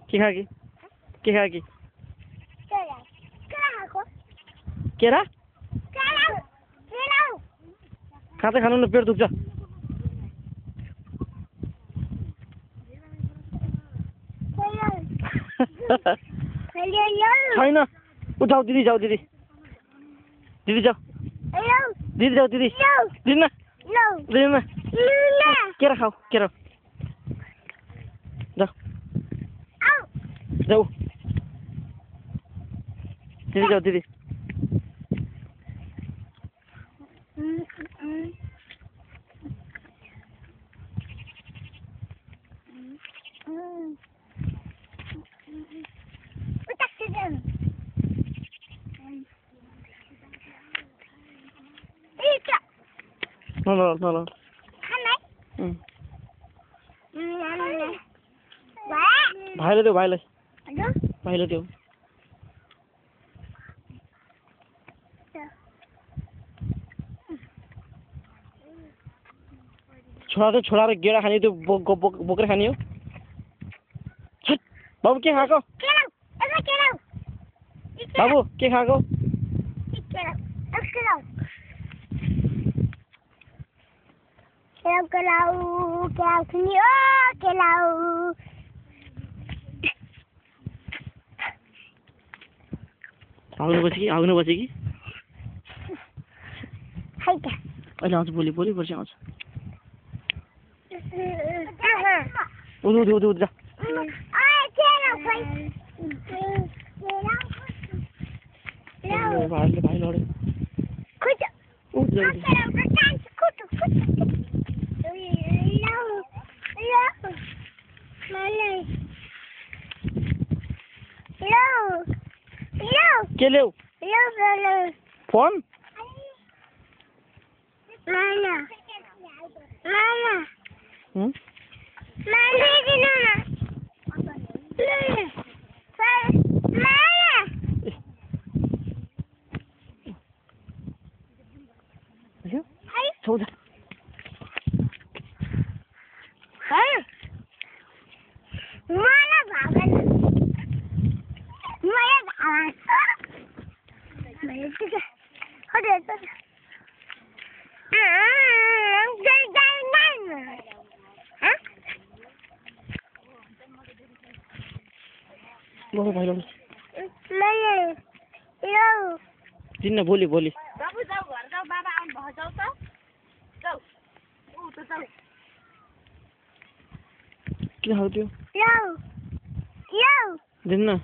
के खा कि केरा खाँदै खानु न पेट दुख्छ छैन उठाऊ दिदी जाऊ दिदी जाऊ दिन्न केरा खाऊ केरा जाऊ दिदी No. भाइले देऊ भाइले देऊ छोरा गेडा खाने त्यो बोकेर खाने हो बाबु के खाएको बाबु के खाएको आउनु पछि कि अहिले आउँछ भोलि पर्सि आउँछ उ जा भाइ लड्यो के ल्याऊ फोन चौध दिन्न भोलि बाबु जाऊ घर जाऊ बाबा आउनु भयो जाऊ त जाऊ किन खाऊ त्यो दिन्न